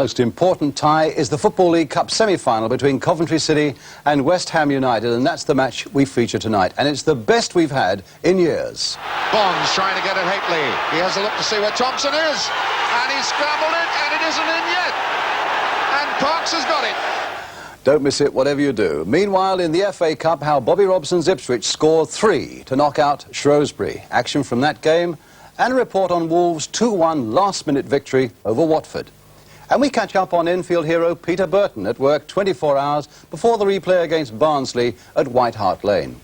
most important tie is the Football League Cup semi-final between Coventry City and West Ham United, and that's the match we feature tonight, and it's the best we've had in years. Bonds trying to get at Hateley. He has a look to see where Thompson is, and he's scrambled it, and it isn't in yet. And Parks has got it. Don't miss it, whatever you do. Meanwhile, in the FA Cup, how Bobby Robson's Ipswich scored 3 to knock out Shrewsbury. Action from that game, and a report on Wolves' 2-1 last-minute victory over Watford. And we catch up on infield hero Peter Burton at work 24 hours before the replay against Barnsley at White Hart Lane.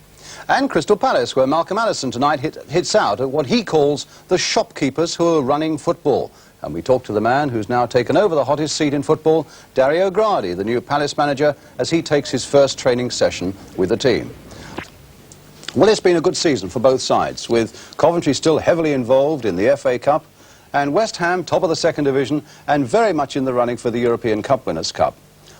And Crystal Palace, where Malcolm Allison tonight hits out at what he calls the shopkeepers who are running football. And we talk to the man who's now taken over the hottest seat in football, Dario Gradi, the new Palace manager, as he takes his first training session with the team. Well, it's been a good season for both sides, with Coventry still heavily involved in the FA Cup, and West Ham top of the second division and very much in the running for the European Cup Winners' Cup.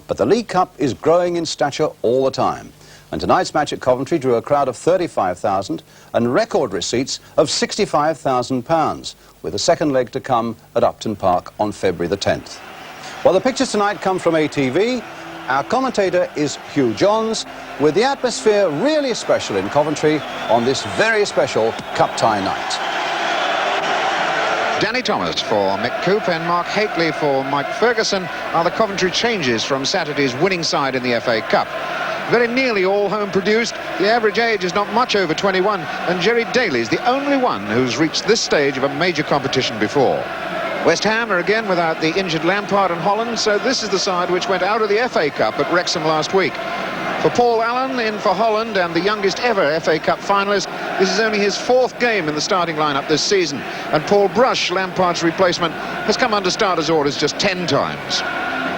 But the League Cup is growing in stature all the time. And tonight's match at Coventry drew a crowd of 35,000 and record receipts of £65,000, with a second leg to come at Upton Park on February the 10th. Well, the pictures tonight come from ATV. Our commentator is Hugh Johns, with the atmosphere really special in Coventry on this very special cup tie night. Danny Thomas for Mick Coop and Mark Hateley for Mike Ferguson are the Coventry changes from Saturday's winning side in the FA Cup. Very nearly all home produced. The average age is not much over 21, and Jerry Daly's the only one who's reached this stage of a major competition before. West Ham are again without the injured Lampard and Holland, so this is the side which went out of the FA Cup at Wrexham last week. For Paul Allen in for Holland and the youngest ever FA Cup finalist, this is only his 4th game in the starting lineup this season, and Paul Brush, Lampard's replacement, has come under starters' orders just 10 times.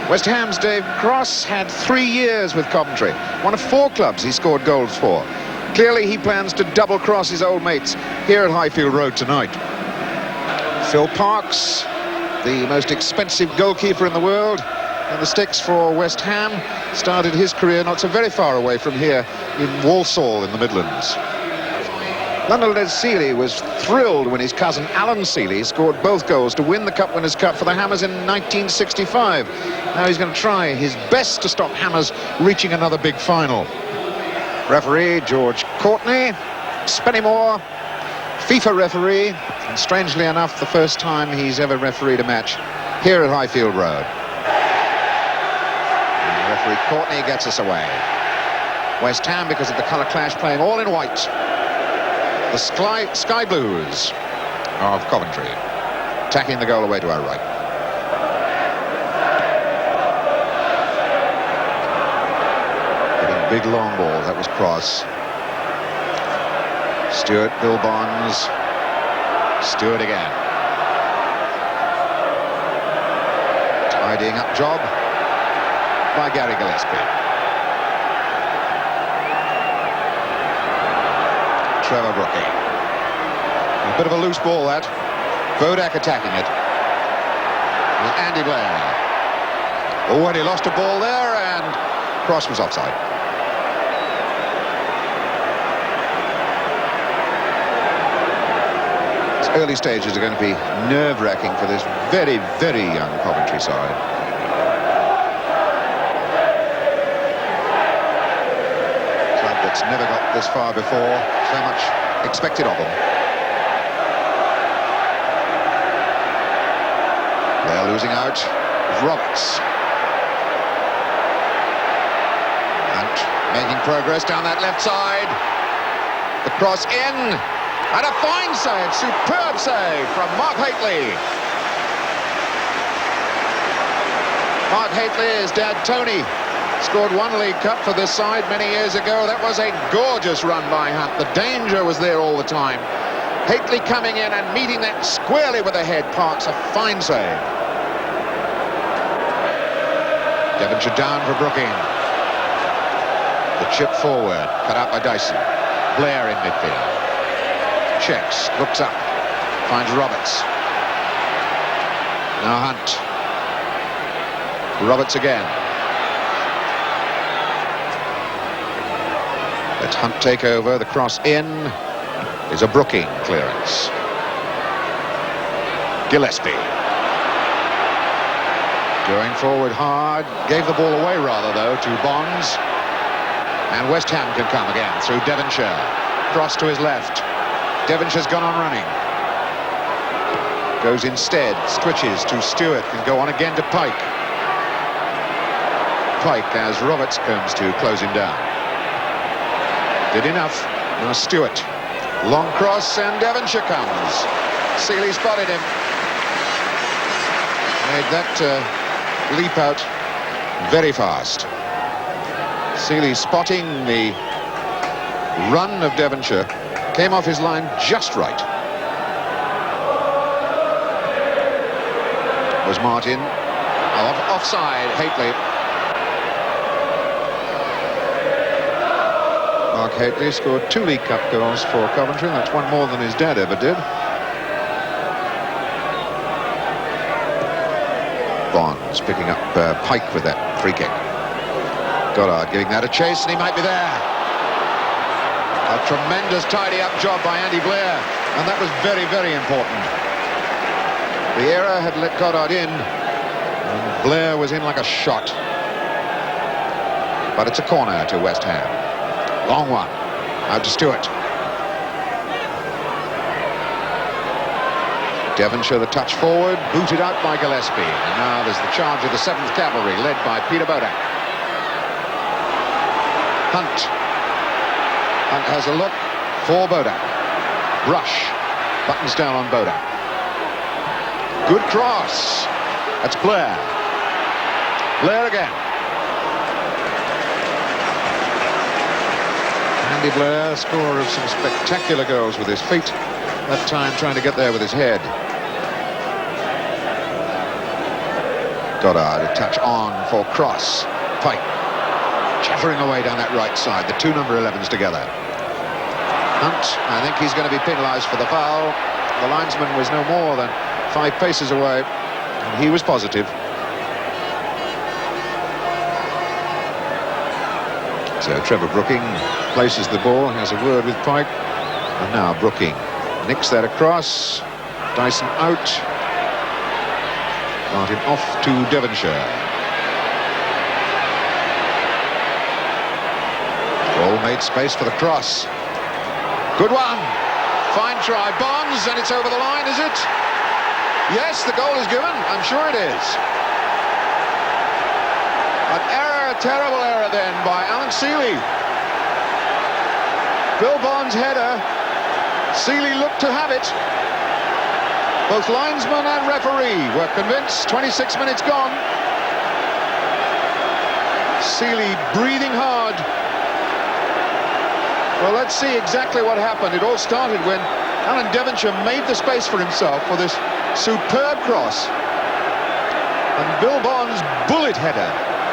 West Ham's Dave Cross had 3 years with Coventry, one of 4 clubs he scored goals for. Clearly he plans to double-cross his old mates here at Highfield Road tonight. Phil Parks, the most expensive goalkeeper in the world, and the sticks for West Ham, started his career not so very far away from here in Walsall in the Midlands. London-led Seeley was thrilled when his cousin Alan Seeley scored both goals to win the Cup Winners' Cup for the Hammers in 1965. Now he's going to try his best to stop Hammers reaching another big final. Referee George Courtney, Spennymoor, FIFA referee, and strangely enough the first time he's ever refereed a match here at Highfield Road. And referee Courtney gets us away. West Ham, because of the colour clash, playing all in white. The Sky Blues of Coventry tacking the goal away to our right. Getting big long ball, that was Cross. Stewart, Bill Bonds, Stewart again. Tidying up job by Gary Gillespie. Trevor Brookie. A bit of a loose ball, that. Vodak attacking it. With Andy Blair. Oh, and he lost a ball there, and Cross was offside. Its early stages are going to be nerve-wracking for this very, very young Coventry side. That's never got this far before, so much expected of them. They're losing out. Roberts. And making progress down that left side. The cross in, and a fine save, superb save from Mark Hateley. Mark Hateley, his dad Tony, scored 1 League Cup for this side many years ago. That was a gorgeous run by Hunt. The danger was there all the time. Hateley coming in and meeting that squarely with the head. Parks, a fine save. Devonshire down for Brooking. The chip forward, cut out by Dyson. Blair in midfield. Checks, looks up, finds Roberts. Now Hunt. Roberts again. Let Hunt take over. The cross in is a Brooking clearance. Gillespie. Going forward hard. Gave the ball away rather, though, to Bonds. And West Ham can come again through Devonshire. Cross to his left. Devonshire's gone on running. Goes instead. Switches to Stewart. Can go on again to Pike. Pike as Roberts comes to close him down. Did enough. Now Stewart. Long cross and Devonshire comes. Seeley spotted him. Made that leap out very fast. Seeley spotting the run of Devonshire. Came off his line just right. Was Martin. Offside, Hateley. Mark Hateley scored 2 League Cup goals for Coventry. That's one more than his dad ever did. Bonds picking up Pike with that free kick. Goddard giving that a chase, and he might be there. A tremendous tidy-up job by Andy Blair, and that was very, very important. The error had let Goddard in, and Blair was in like a shot. But it's a corner to West Ham. Long one. Out to Stewart. Devonshire the touch forward, booted out by Gillespie. And now there's the charge of the 7th Cavalry, led by Peter Bodak. Hunt. Hunt has a look for Bodak. Rush. Buttons down on Bodak. Good cross. That's Blair. Blair again. Andy Blair, scorer of some spectacular goals with his feet. That time trying to get there with his head. Goddard, a touch on for cross. Pike chattering away down that right side. The 2 number 11s together. Hunt, I think he's going to be penalised for the foul. The linesman was no more than 5 paces away, and he was positive. So Trevor Brooking places the ball, has a word with Pike, and now Brooking nicks that across. Dyson out. Martin off to Devonshire. All made space for the cross. Good one. Fine try. Bonds, and it's over the line, is it? Yes, the goal is given. I'm sure it is. An error, a terrible error then by Alan Seeley. Bill Bonds' header. Seeley looked to have it. Both linesman and referee were convinced. 26 minutes gone. Seeley breathing hard. Well, let's see exactly what happened. It all started when Alan Devonshire made the space for himself for this superb cross. And Bill Bonds' bullet header.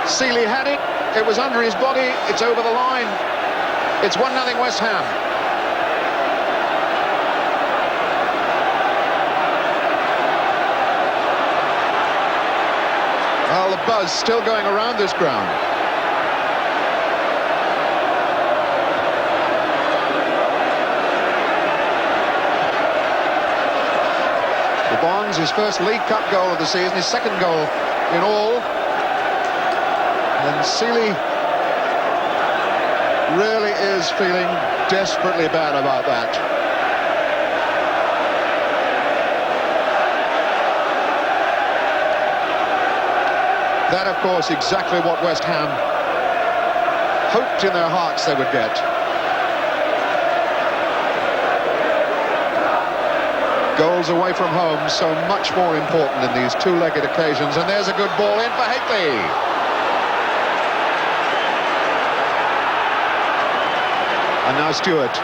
Seeley had it. It was under his body. It's over the line. It's 1-0 West Ham. Well, the buzz still going around this ground. For Bonds, his first League Cup goal of the season, his 2nd goal in all. And Seeley really is feeling desperately bad about that. That, of course, exactly what West Ham hoped in their hearts they would get. Goals away from home, so much more important in these 2-legged occasions. And there's a good ball in for Hateley. And now Stewart.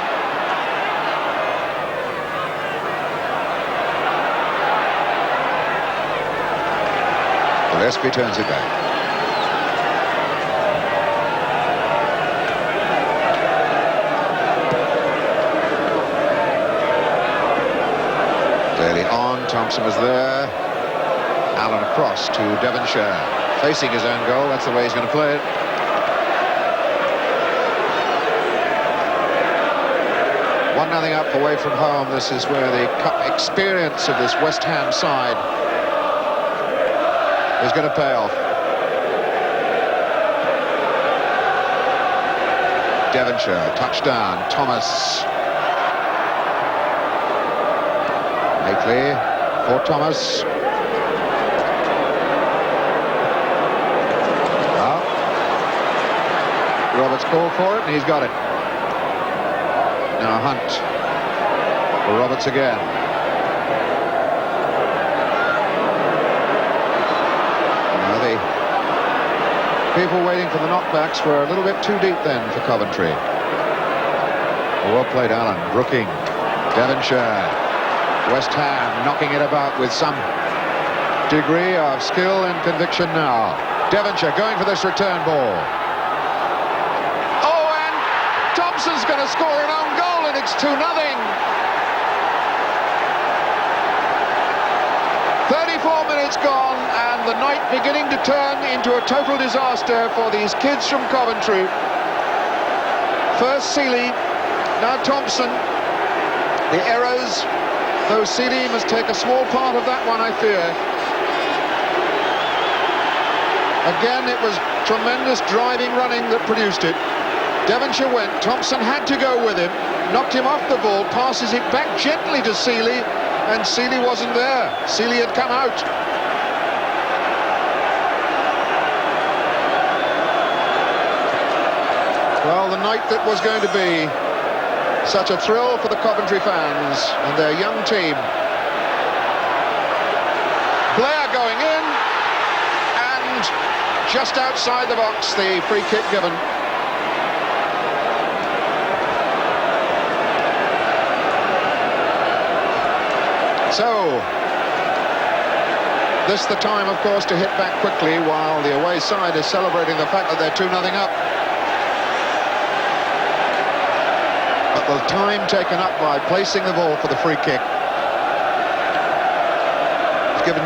Gillespie turns it back. Daly on, Thompson was there. Allen across to Devonshire. Facing his own goal, that's the way he's going to play it. One nothing up away from home. This is where the cup experience of this West Ham side is going to pay off. Devonshire, touchdown, Thomas. Hakely for Thomas. Well, Roberts called for it and he's got it. Now Hunt for Roberts again. Now the people waiting for the knockbacks were a little bit too deep then for Coventry. Well played, Allen. Brooking, Devonshire. West Ham knocking it about with some degree of skill and conviction now. Devonshire going for this return ball. Oh, and Thompson's going to score an own goal, and it's 2-0. 34 minutes gone, and the night beginning to turn into a total disaster for these kids from Coventry. First Seeley, now Thompson. The errors, though Seeley must take a small part of that one, I fear. Again, it was tremendous driving running that produced it. Devonshire went, Thompson had to go with him, knocked him off the ball, passes it back gently to Seeley, and Seeley wasn't there. Seeley had come out. Well, the night that was going to be such a thrill for the Coventry fans and their young team. Blair going in, and just outside the box, the free kick given. So, this the time, of course, to hit back quickly while the away side is celebrating the fact that they're 2-0 up. But the time taken up by placing the ball for the free kick has given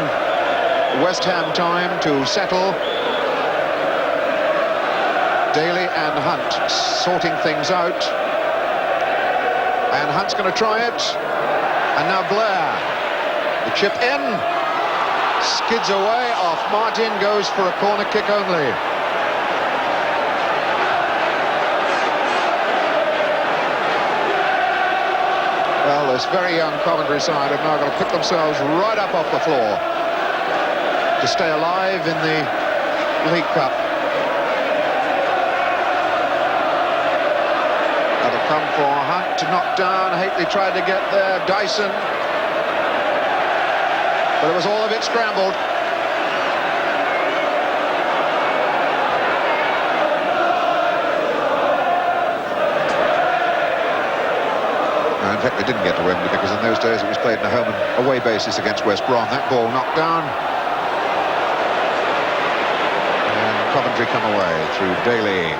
West Ham time to settle. Daly and Hunt sorting things out. And Hunt's going to try it. And now Blair. The chip in. Skids away off Martin, goes for a corner kick only. Well, this very young Coventry side have now got to pick themselves right up off the floor to stay alive in the League Cup. That'll come for Hunt to knock down. Hakely tried to get there. Dyson. But it was all a bit scrambled. In fact, they didn't get to Wembley because in those days it was played on a home and away basis against West Brom. That ball knocked down. And Coventry come away through Daly.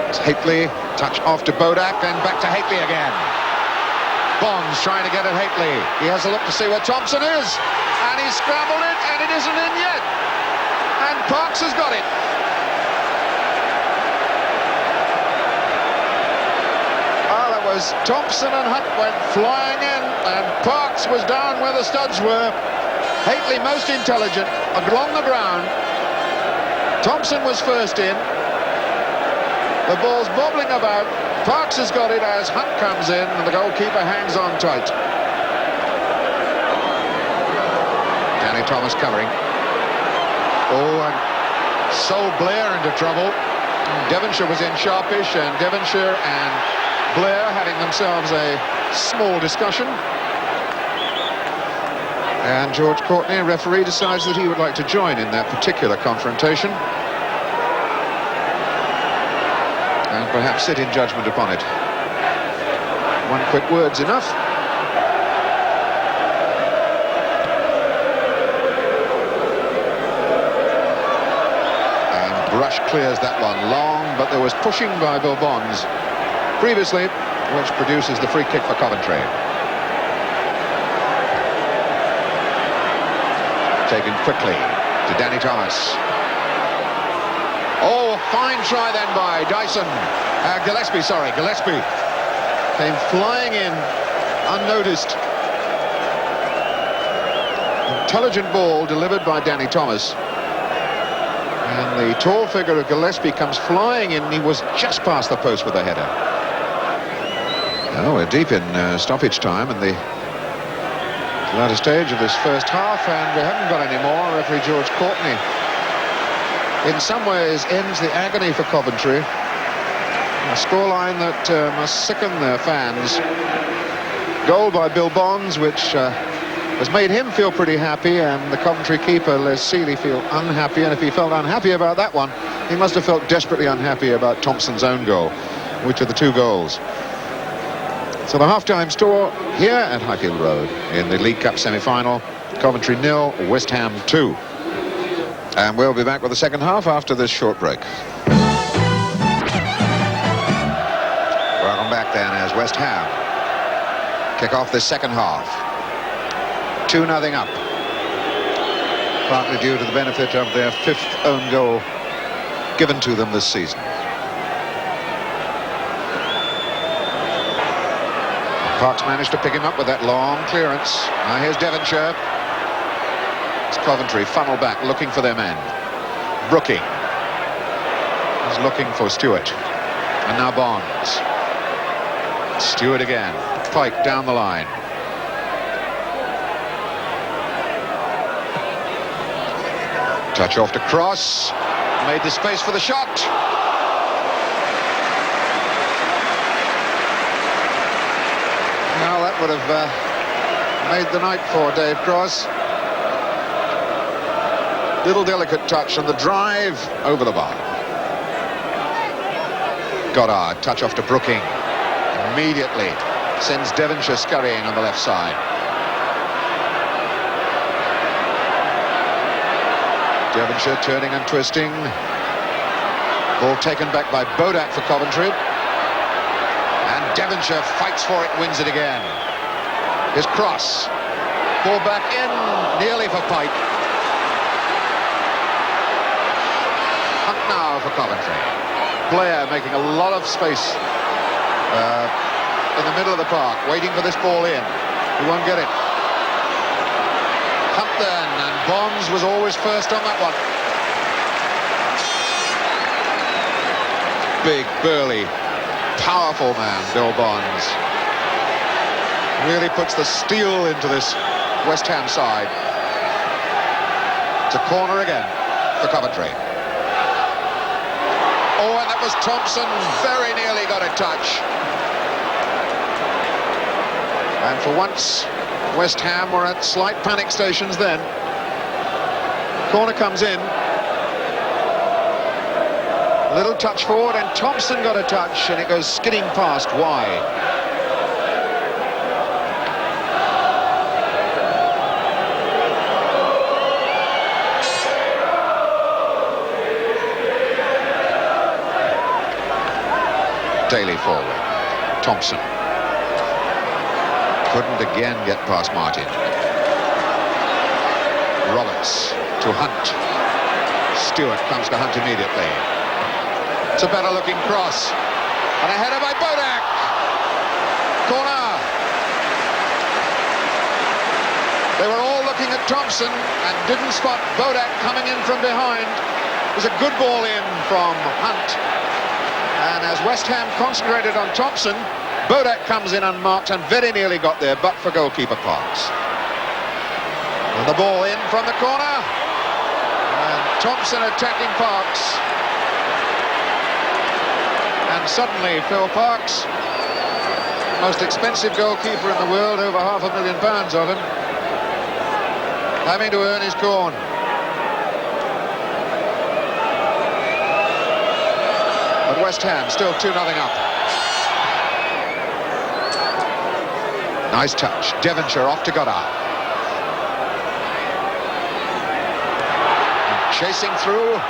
It's Hakely, touch off to Bodak and back to Hakely again. Bonds trying to get at Hakely. He has a look to see where Thompson is. And he's scrambled it, and it isn't in yet. And Parks has got it. Well, it was Thompson and Hunt went flying in, and Parks was down where the studs were. Hakely most intelligent, along the ground. Thompson was first in. The ball's bobbling about. Parks has got it as Hunt comes in, and the goalkeeper hangs on tight. Danny Thomas covering. Oh, and Sol Blair into trouble. Devonshire was in sharpish, and Devonshire and Blair having themselves a small discussion. And George Courtney, a referee, decides that he would like to join in that particular confrontation. And perhaps sit in judgment upon it. One quick word's enough. And Brush clears that one long, but there was pushing by Bill Bonds previously, which produces the free kick for Coventry. Taken quickly to Danny Thomas. Oh, fine try then by Dyson. Gillespie, sorry, Gillespie. Came flying in, unnoticed. intelligent ball delivered by Danny Thomas. And the tall figure of Gillespie comes flying in. He was just past the post with a header. Now we're deep in stoppage time in the latter stage of this first half, and we haven't got any more. Referee George Courtney in some ways ends the agony for Coventry. A scoreline that must sicken their fans. Goal by Bill Bonds, which has made him feel pretty happy, and the Coventry keeper Les Seeley feel unhappy. And if he felt unhappy about that one, he must have felt desperately unhappy about Thompson's own goal, which are the two goals. So the half-time score here at Highfield Road in the League Cup semi-final: Coventry 0, West Ham 2. And we'll be back with the second half after this short break. Welcome back then as West Ham kick off this second half. 2-0 up. Partly due to the benefit of their 5th own goal given to them this season. Parks managed to pick him up with that long clearance. Now here's Devonshire. It's Coventry funnel back looking for their man. Brooking is looking for Stewart. And now Bonds. Stewart again. Pike down the line. Touch off to Cross. Made the space for the shot. Now that would have made the night for Dave Cross. Little delicate touch and the drive over the bar. Goddard, touch off to Brooking. Immediately sends Devonshire scurrying on the left side. Devonshire turning and twisting. Ball taken back by Bodak for Coventry. And Devonshire fights for it, wins it again. Here's Cross. Ball back in, nearly for Pike. Hunt now for Coventry. Blair making a lot of space in the middle of the park, waiting for this ball in. He won't get it. Hunt then, and Bonds was always first on that one. Big, burly, powerful man, Bill Bonds. Really puts the steel into this West Ham side. It's a corner again for Coventry. Oh, and that was Thompson, very nearly got a touch. And for once, West Ham were at slight panic stations then. Corner comes in. Little touch forward, and Thompson got a touch, and it goes skidding past wide. Daly forward. Thompson. Couldn't again get past Martin. Roberts to Hunt. Stewart comes to Hunt immediately. It's a better looking cross. And a header by Bodak. Corner. They were all looking at Thompson and didn't spot Bodak coming in from behind. It was a good ball in from Hunt. And as West Ham concentrated on Thompson, Bodak comes in unmarked and very nearly got there, but for goalkeeper Parks. And the ball in from the corner. And Thompson attacking Parks. And suddenly Phil Parks, most expensive goalkeeper in the world, over £500,000 of him, having to earn his corn. But West Ham still 2-0 up. Nice touch. Devonshire off to Goddard. And chasing through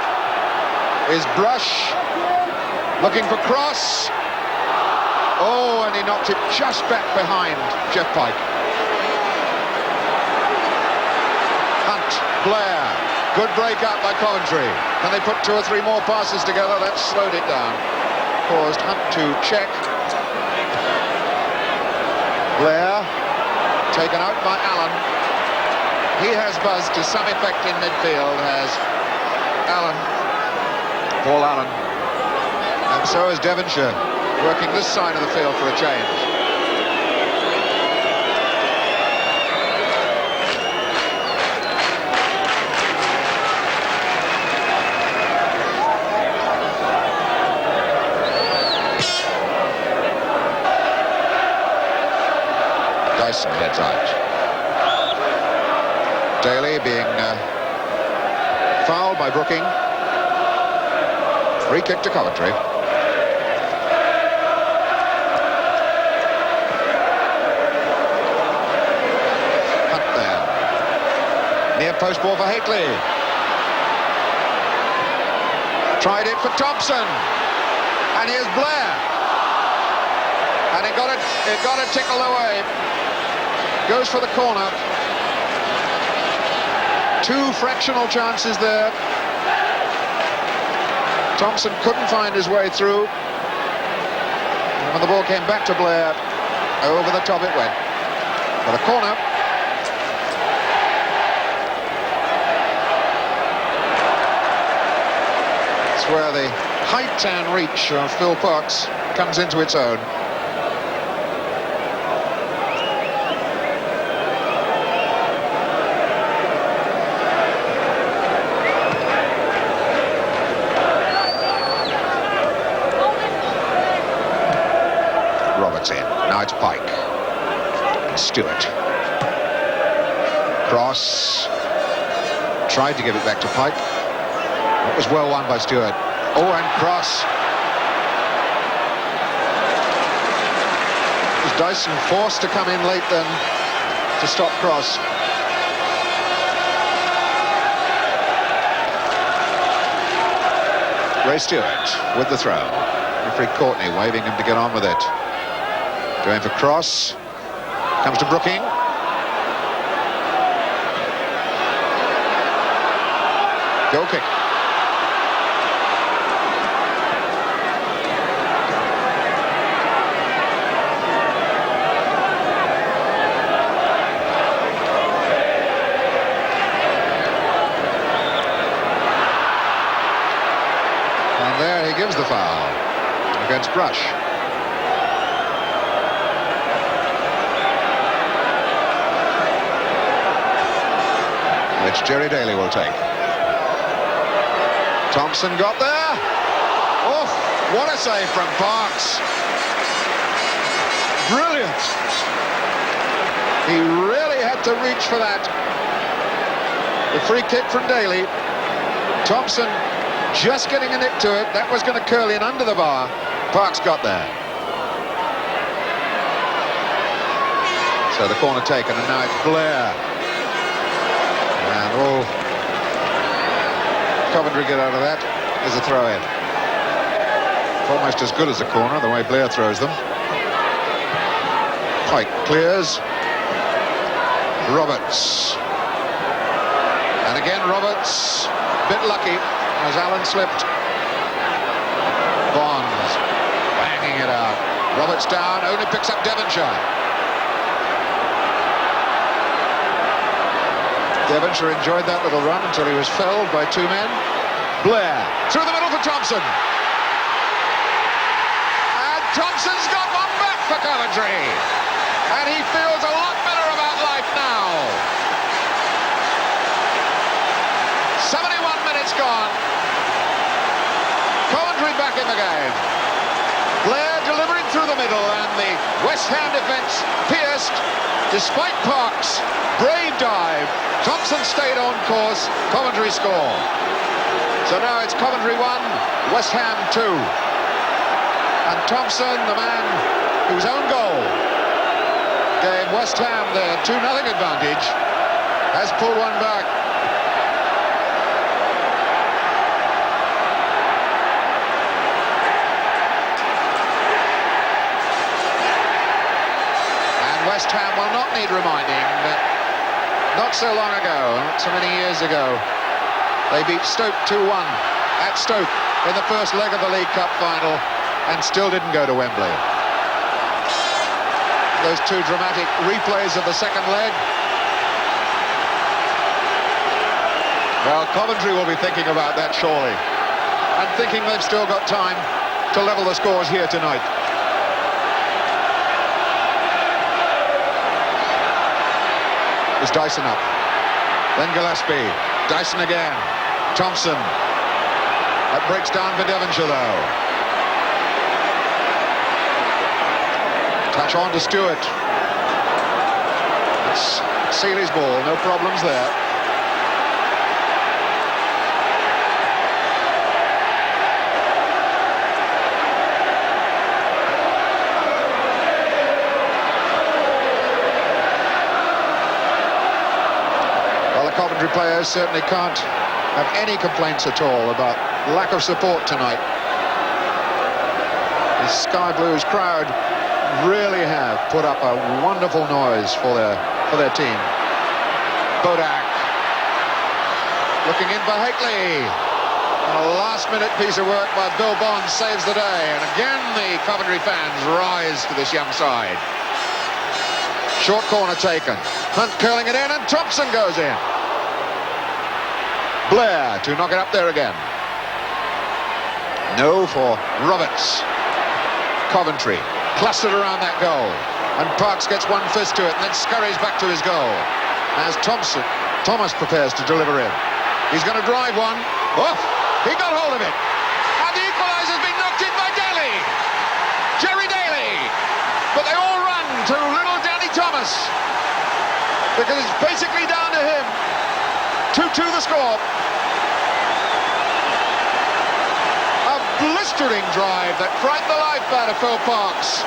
is Brush. Looking for Cross. Oh, and he knocked it just back behind Jeff Pike. Hunt, Blair. Good break up by Coventry. And they put 2 or 3 more passes together. That slowed it down. Caused Hunt to check. Blair taken out by Allen. He has buzzed to some effect in midfield, has Paul Allen. And so is Devonshire, working this side of the field for a change. Dyson heads out. Daly being fouled by Brooking. Free kick to Coventry. Hunt there. Near post ball for Hateley. Tried it for Thompson. And here's Blair. And it got a tickle away. Goes for the corner. Two fractional chances there. Thompson couldn't find his way through. And when the ball came back to Blair, over the top it went. But a corner. It's where the height and reach of Phil Parkes comes into its own. Now it's Pike and Stewart. Cross. Tried to give it back to Pike. It was well won by Stewart. Oh, and cross. Was Dyson forced to come in late then to stop cross? Ray Stewart with the throw. Referee Courtney waving him to get on with it. Going for cross. Comes to Brooking. Goal kick. And there he gives the foul against Brush. Which Jerry Daly will take. Thompson got there. Oh, what a save from Parkes. Brilliant. He really had to reach for that. The free kick from Daly. Thompson just getting a nick to it. That was going to curl in under the bar. Parkes got there. So the corner taken, and now it's Blair. And all Coventry get out of that is a throw-in. Almost as good as a corner, the way Blair throws them. Pike clears. Roberts. And again Roberts, a bit lucky as Allen slipped. Bonds banging it out. Roberts down, only picks up Devonshire. Devonshire enjoyed that little run until he was felled by two men. Blair through the middle for Thompson. And Thompson's got one back for Coventry. And he feels a lot better about life now. 71 minutes gone. Coventry back in the game. Blair delivering through the middle, and the West Ham defence pierced despite Parkes' brave dive. Thompson stayed on course. Coventry score. So now it's Coventry 1, West Ham 2. And Thompson, the man whose own goal gave West Ham their 2-0 advantage, has pulled one back. And West Ham will not need reminding that not so long ago, not so many years ago, they beat Stoke 2-1 at Stoke in the first leg of the League Cup final and still didn't go to Wembley. Those two dramatic replays of the second leg. Well, Coventry will be thinking about that surely, and thinking they've still got time to level the scores here tonight. Is Dyson up? Then Gillespie. Dyson again. Thompson. That breaks down for Devonshire though. Touch on to Stewart. That's Seeley's ball, no problems there. Well, the Coventry players certainly can't have any complaints at all about lack of support tonight. The Sky Blues crowd really have put up a wonderful noise for their team. Bodak looking in for Hateley. A last-minute piece of work by Bill Bond saves the day, and again the Coventry fans rise to this young side. Short corner taken. Hunt curling it in, and Thompson goes in. Blair to knock it up there again. No for Roberts. Coventry clustered around that goal, and Parks gets one fist to it and then scurries back to his goal as Thomas prepares to deliver in. He's going to drive one. Oh, he got hold of it, and the equaliser has been knocked in by Daly. Jerry Daly. But they all run to little Danny Thomas because it's basically down to him. 2-2 the score. Blistering drive that frightened the life out of Phil Parks.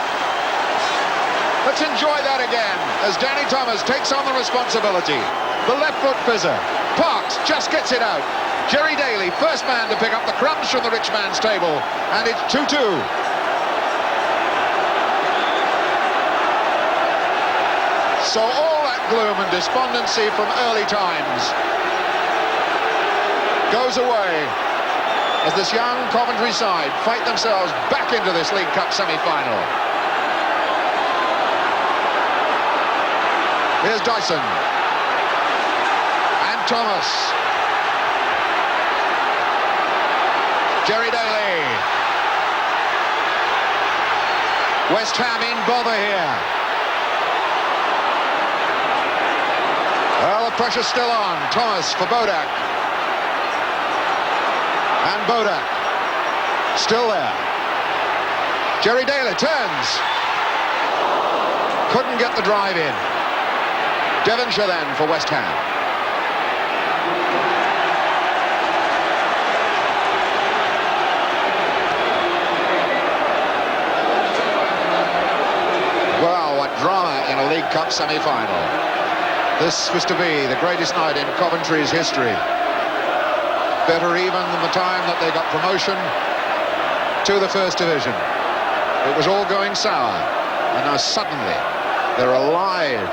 Let's enjoy that again as Danny Thomas takes on the responsibility. The left foot fizzer. Parks just gets it out. Jerry Daly, first man to pick up the crumbs from the rich man's table, and it's 2-2. So all that gloom and despondency from early times goes away as this young Coventry side fight themselves back into this League Cup semi-final. Here's Dyson. And Thomas. Jerry Daly. West Ham in bother here. Well, the pressure's still on. Thomas for Bodak. And Bodak still there. Jerry Daly turns. Couldn't get the drive in. Devonshire then for West Ham. Well, what drama in a League Cup semi-final. This was to be the greatest night in Coventry's history. Better even than the time that they got promotion to the First Division. It was all going sour, and now suddenly they're alive.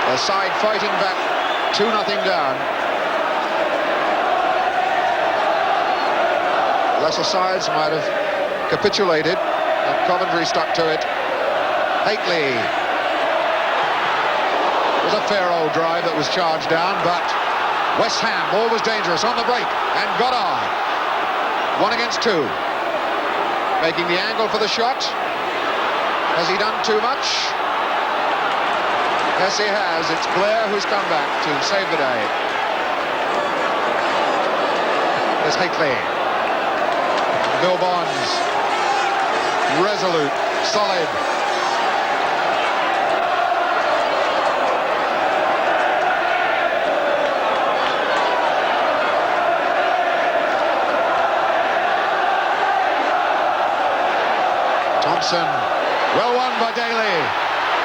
The side fighting back 2-0 down. Lesser sides might have capitulated, and Coventry stuck to it. Hateley. It was a fair old drive that was charged down, but West Ham always dangerous on the break, and Goddard. 1 against 2. Making the angle for the shot. Has he done too much? Yes, he has. It's Blair who's come back to save the day. There's Hateley. Bill Bonds, resolute, solid. Thompson, well won by Daly.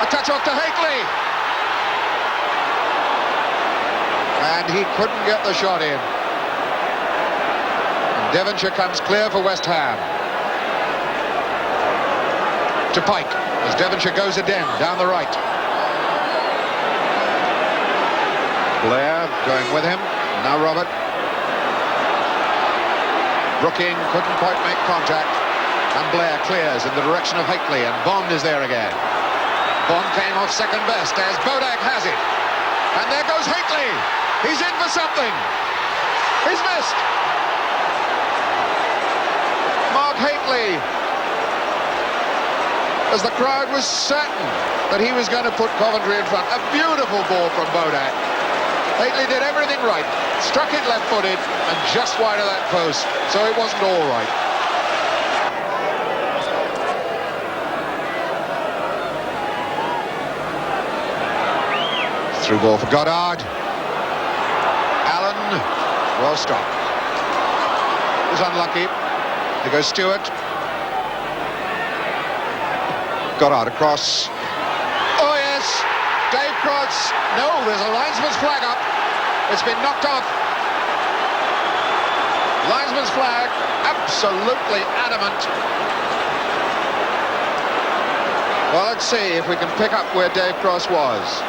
A touch off to Hateley. And he couldn't get the shot in. Devonshire comes clear for West Ham. To Pike, as Devonshire goes again, down the right. Blair going with him, now Robert. Brooking couldn't quite make contact, and Blair clears in the direction of Hateley, and Bond is there again. Bond came off second best as Bodak has it, and there goes Hateley. He's in for something. He's missed. Mark Hateley, as the crowd was certain that he was going to put Coventry in front. A beautiful ball from Bodak. Hateley did everything right, struck it left-footed and just wide of that post, so it wasn't all right. Through ball for Goddard. Allen, well stopped. It was unlucky. There goes Stewart. Goddard across. Oh yes, Dave Cross. No, there's a linesman's flag up. It's been knocked off. Linesman's flag, absolutely adamant. Well, let's see if we can pick up where Dave Cross was.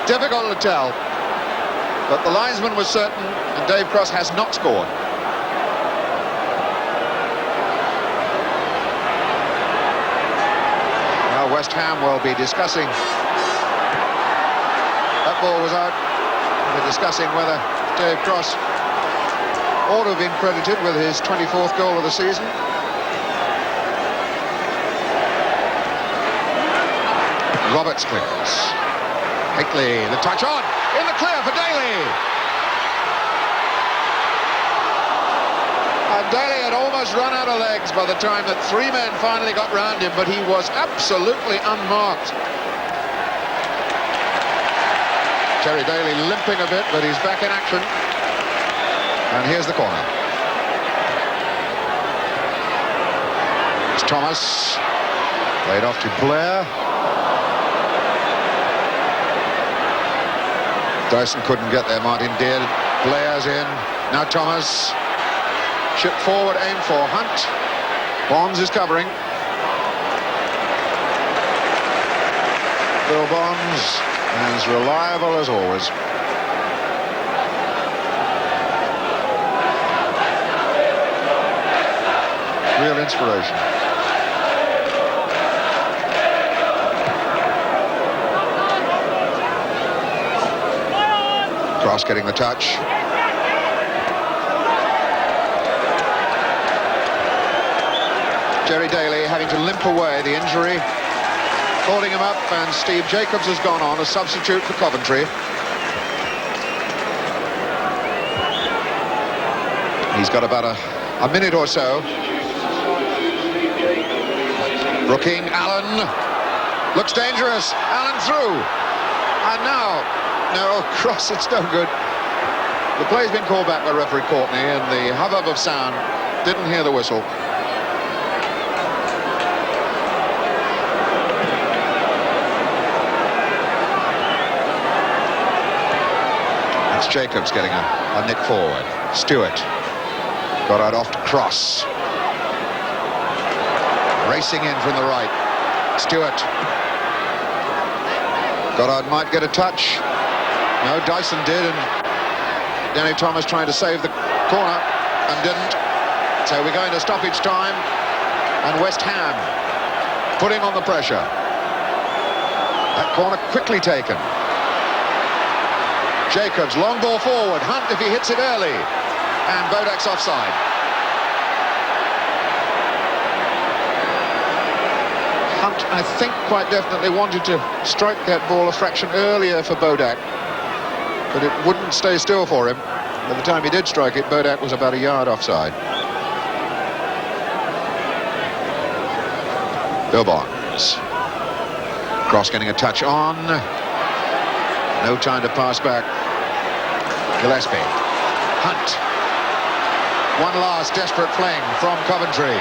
Difficult to tell, but the linesman was certain, and Dave Cross has not scored. Now West Ham will be discussing. That ball was out. They're discussing whether Dave Cross ought to have been credited with his 24th goal of the season. Roberts clears. Hateley, the touch on, in the clear for Daly. And Daly had almost run out of legs by the time that three men finally got round him, but he was absolutely unmarked. Terry Daly limping a bit, but he's back in action. And here's the corner. It's Thomas, played off to Blair. Dyson couldn't get there, Martin did. Blair's in, now Thomas. Chip forward, aim for Hunt. Bonds is covering. Bill Bonds, as reliable as always. Real inspiration. Cross getting the touch. Jerry Daly having to limp away the injury, holding him up, and Steve Jacobs has gone on, a substitute for Coventry. He's got about a minute or so. Brooking, Allen, looks dangerous, Allen through, and now, no, Cross, it's no good. The play's been called back by referee Courtney, and the hubbub of sound didn't hear the whistle. It's Jacobs getting a nick forward. Stewart got out off to Cross. Racing in from the right. Stewart. Goddard might get a touch. No, Dyson did, and Danny Thomas trying to save the corner and didn't. So we're going to stoppage time, and West Ham putting on the pressure. That corner quickly taken. Jacobs, long ball forward. Hunt if he hits it early. And Bodak's offside. Hunt, I think, quite definitely wanted to strike that ball a fraction earlier for Bodak, but it wouldn't stay still for him. By the time he did strike it, Bodak was about a yard offside. Bill Bonds. Cross getting a touch on. No time to pass back. Gillespie. Hunt. One last desperate fling from Coventry.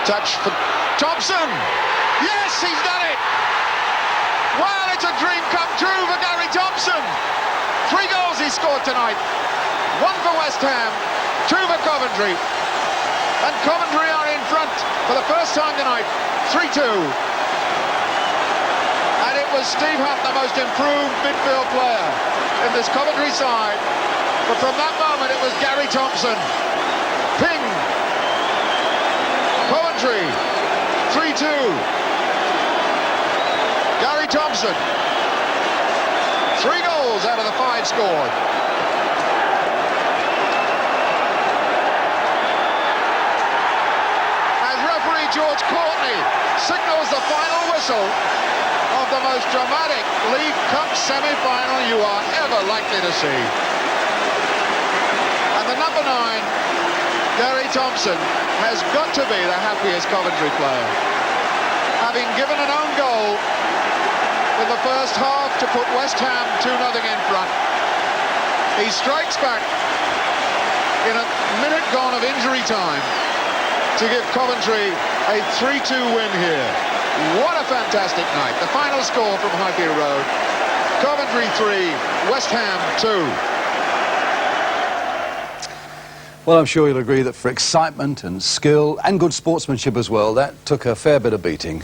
Touch for Thompson. Yes, he's done it. Well, it's a dream come true for Gary Thompson. 3 goals he scored tonight. 1 for West Ham, 2 for Coventry. And Coventry are in front for the first time tonight, 3-2. And it was Steve Hunt, the most improved midfield player in this Coventry side. But from that moment, it was Gary Thompson. Coventry, 3-2. Gary Thompson, 3 goals out of the 5 scored. As referee George Courtney signals the final whistle of the most dramatic League Cup semi-final you are ever likely to see. And the number 9, Gary Thompson, has got to be the happiest Coventry player. Having given an own goal in the first half to put West Ham 2-0 in front, he strikes back in a minute gone of injury time to give Coventry a 3-2 win here. What a fantastic night. The final score from Highfield Road: Coventry 3, West Ham 2. Well, I'm sure you'll agree that for excitement and skill and good sportsmanship as well, that took a fair bit of beating.